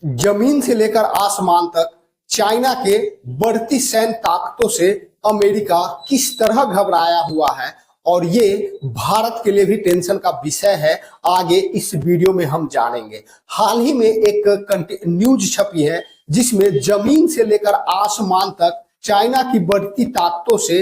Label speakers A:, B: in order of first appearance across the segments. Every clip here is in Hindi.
A: जमीन से लेकर आसमान तक चाइना के बढ़ती सैन्य ताकतों से अमेरिका किस तरह घबराया हुआ है और ये भारत के लिए भी टेंशन का विषय है। आगे इस वीडियो में हम जानेंगे। हाल ही में एक न्यूज छपी है जिसमें जमीन से लेकर आसमान तक चाइना की बढ़ती ताकतों से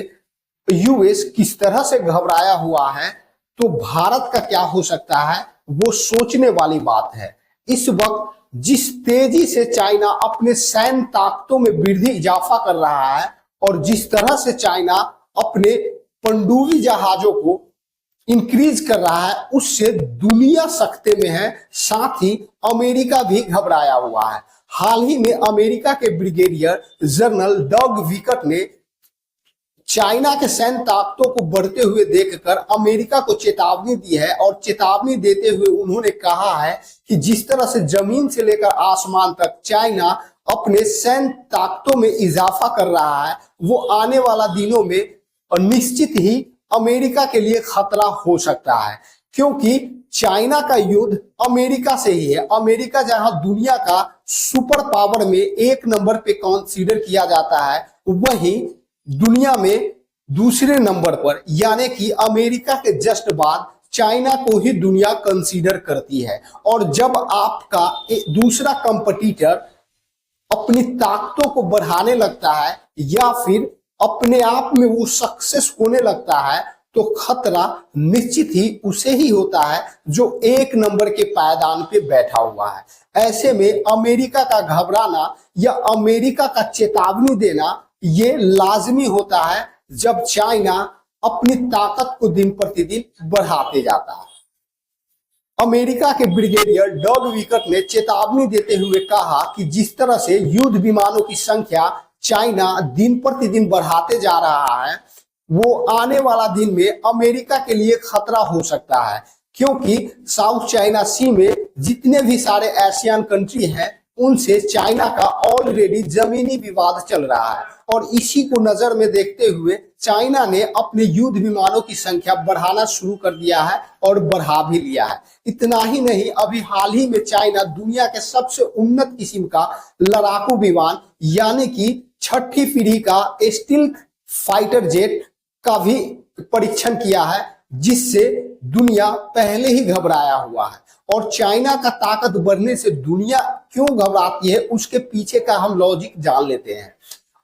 A: यूएस किस तरह से घबराया हुआ है, तो भारत का क्या हो सकता है वो सोचने वाली बात है। इस वक्त जिस तेजी से चाइना अपने सैन्य ताकतों में वृद्धि इजाफा कर रहा है और जिस तरह से चाइना अपने पनडुब्बी जहाजों को इंक्रीज कर रहा है, उससे दुनिया सकते में है, साथ ही अमेरिका भी घबराया हुआ है। हाल ही में अमेरिका के ब्रिगेडियर जनरल डग विकट ने चाइना के सैन्य ताकतों को बढ़ते हुए देखकर अमेरिका को चेतावनी दी है और चेतावनी देते हुए उन्होंने कहा है कि जिस तरह से जमीन से लेकर आसमान तक चाइना अपने सैन्य ताकतों में इजाफा कर रहा है, वो आने वाला दिनों में निश्चित ही अमेरिका के लिए खतरा हो सकता है, क्योंकि चाइना का युद्ध अमेरिका से ही है। अमेरिका जहां दुनिया का सुपर पावर में एक नंबर पे कंसीडर किया जाता है, वहीं दुनिया में दूसरे नंबर पर यानी कि अमेरिका के जस्ट बाद चाइना को ही दुनिया कंसीडर करती है। और जब आपका दूसरा कंपटीटर अपनी ताकतों को बढ़ाने लगता है या फिर अपने आप में वो सक्सेस होने लगता है, तो खतरा निश्चित ही उसे ही होता है जो एक नंबर के पायदान पे बैठा हुआ है। ऐसे में अमेरिका का घबराना या अमेरिका का चेतावनी देना ये लाजमी होता है जब चाइना अपनी ताकत को दिन प्रतिदिन बढ़ाते जाता है। अमेरिका के ब्रिगेडियर डग विकट ने चेतावनी देते हुए कहा कि जिस तरह से युद्ध विमानों की संख्या चाइना दिन प्रतिदिन बढ़ाते जा रहा है, वो आने वाला दिन में अमेरिका के लिए खतरा हो सकता है, क्योंकि साउथ चाइना सी में जितने भी सारे एशियन कंट्री हैं उनसे चाइना का ऑलरेडी जमीनी विवाद चल रहा है। और इसी को नजर में देखते हुए चाइना ने अपने युद्ध विमानों की संख्या बढ़ाना शुरू कर दिया है और बढ़ा भी लिया है। इतना ही नहीं, अभी हाल ही में चाइना दुनिया के सबसे उन्नत किस्म का लड़ाकू विमान यानी कि छठी पीढ़ी का स्टील्थ फाइटर जेट का भी परीक्षण किया है, जिससे दुनिया पहले ही घबराया हुआ है। और चाइना का ताकत बढ़ने से दुनिया क्यों घबराती है, उसके पीछे का हम लॉजिक जान लेते हैं।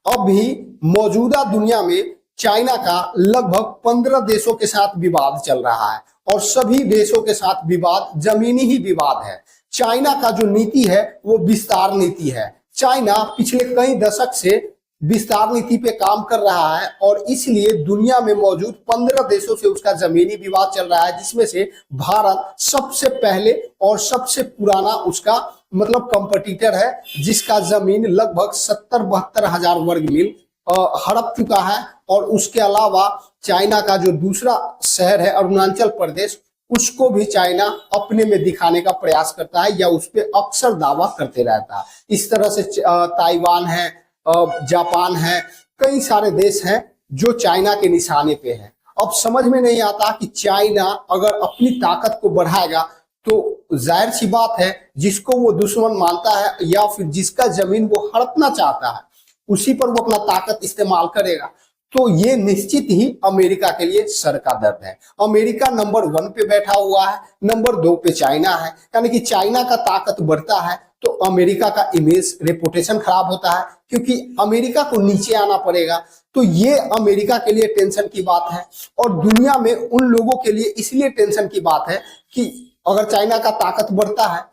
A: अभी मौजूदा दुनिया में चाइना का लगभग 15 देशों के साथ विवाद चल रहा है और सभी देशों के साथ विवाद जमीनी ही विवाद है। चाइना का जो नीति है वो विस्तार नीति है। चाइना पिछले कई दशक से विस्तार नीति पे काम कर रहा है और इसलिए दुनिया में मौजूद 15 देशों से उसका जमीनी विवाद चल रहा है, जिसमें से भारत सबसे पहले और सबसे पुराना उसका मतलब कंपटीटर है, जिसका जमीन लगभग 70-72 हजार वर्ग मील हड़प चुका है। और उसके अलावा चाइना का जो दूसरा शहर है अरुणाचल प्रदेश, उसको भी चाइना अपने में दिखाने का प्रयास करता है या उस पर अक्सर दावा करते रहता है। इस तरह से ताइवान है, जापान है, कई सारे देश हैं जो चाइना के निशाने पे हैं। अब समझ में नहीं आता कि चाइना अगर अपनी ताकत को बढ़ाएगा तो जाहिर सी बात है जिसको वो दुश्मन मानता है या फिर जिसका जमीन वो हड़पना चाहता है उसी पर वो अपना ताकत इस्तेमाल करेगा। तो ये निश्चित ही अमेरिका के लिए सर का दर्द है। अमेरिका नंबर 1 पे बैठा हुआ है, नंबर 2 पे चाइना है। यानी कि चाइना का ताकत बढ़ता है तो अमेरिका का इमेज रेपुटेशन खराब होता है, क्योंकि अमेरिका को नीचे आना पड़ेगा। तो ये अमेरिका के लिए टेंशन की बात है और दुनिया में उन लोगों के लिए इसलिए टेंशन की बात है कि अगर चाइना का ताकत बढ़ता है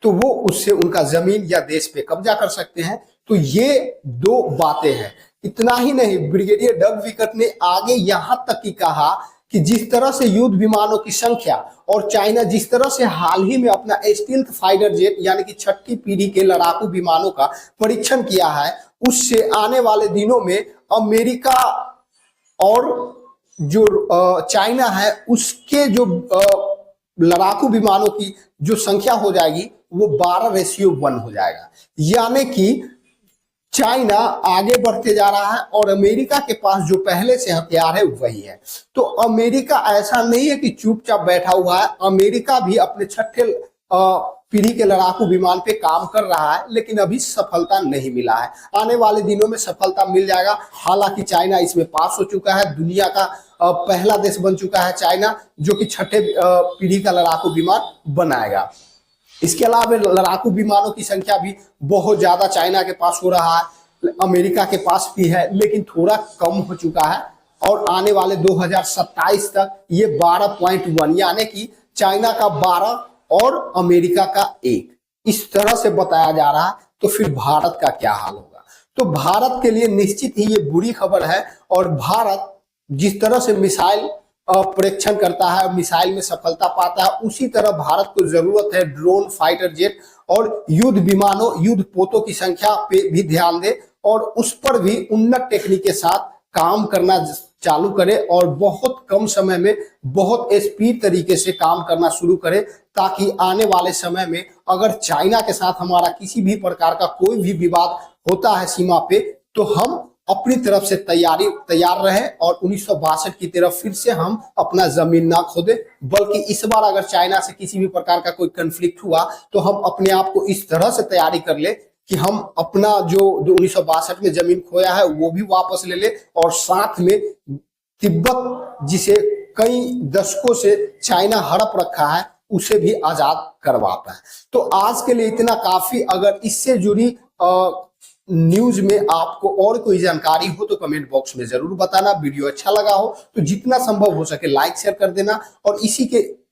A: तो वो उससे उनका जमीन या देश पे कब्जा कर सकते हैं। तो ये दो बातें हैं। इतना ही नहीं, ब्रिगेडियर डग विकट ने आगे यहां तक की कहा कि जिस तरह से युद्ध विमानों की संख्या और चाइना जिस तरह से हाल ही में अपना स्टील्थ फाइटर जेट यानी कि छठी पीढ़ी के लड़ाकू विमानों का परीक्षण किया है, उससे आने वाले दिनों में अमेरिका और जो चाइना है उसके जो लड़ाकू विमानों की जो संख्या हो जाएगी वो 12:1 हो जाएगा। यानी कि चाइना आगे बढ़ते जा रहा है और अमेरिका के पास जो पहले से हथियार है वही है। तो अमेरिका ऐसा नहीं है कि चुपचाप बैठा हुआ है, अमेरिका भी अपने छठे पीढ़ी के लड़ाकू विमान पे काम कर रहा है, लेकिन अभी सफलता नहीं मिला है। आने वाले दिनों में सफलता मिल जाएगा। हालांकि चाइना इसमें पास हो चुका है, दुनिया का पहला देश बन चुका है चाइना, जो कि छठे पीढ़ी का लड़ाकू विमान बनाएगा। इसके अलावा लड़ाकू विमानों की संख्या भी बहुत ज्यादा चाइना के पास हो रहा है, अमेरिका के पास भी है, लेकिन थोड़ा कम हो चुका है। और आने वाले 2027 तक ये 12.1 यानी कि चाइना का 12 और अमेरिका का 1 इस तरह से बताया जा रहा है। तो फिर भारत का क्या हाल होगा? तो भारत के लिए निश्चित ही ये बुरी खबर है। और भारत जिस तरह से मिसाइल परीक्षण करता है, मिसाइल में सफलता पाता है, उसी तरह भारत को जरूरत है ड्रोन, फाइटर जेट और युद्ध विमानों, युद्ध पोतों की संख्या पे भी ध्यान दे और उस पर भी उन्नत टेक्निक के साथ काम करना चालू करे और बहुत कम समय में बहुत स्पीड तरीके से काम करना शुरू करे, ताकि आने वाले समय में अगर चाइना के साथ हमारा किसी भी प्रकार का कोई भी विवाद होता है सीमा पे, तो हम अपनी तरफ से तैयार रहे और 1962 की तरफ फिर से हम अपना जमीन ना खोदे। बल्कि इस बार अगर चाइना से किसी भी प्रकार का कोई कन्फ्लिक्ट हुआ तो हम अपने आप को इस तरह से तैयारी कर ले कि हम अपना जो 1962 में जमीन खोया है वो भी वापस ले ले, और साथ में तिब्बत जिसे कई दशकों से चाइना हड़प रखा है उसे भी आजाद करवा पाए। तो आज के लिए इतना काफी। अगर इससे जुड़ी न्यूज में आपको और कोई जानकारी हो तो कमेंट बॉक्स में जरूर बताना। वीडियो अच्छा लगा हो तो जितना संभव हो सके लाइक शेयर कर देना, और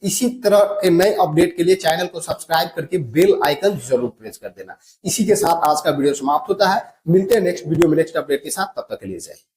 A: इसी तरह के नए अपडेट के लिए चैनल को सब्सक्राइब करके बेल आइकन जरूर प्रेस कर देना। इसी के साथ आज का वीडियो समाप्त होता है। मिलते हैं नेक्स्ट वीडियो में नेक्स्ट अपडेट के साथ, तब तक के लिए जय हिंद।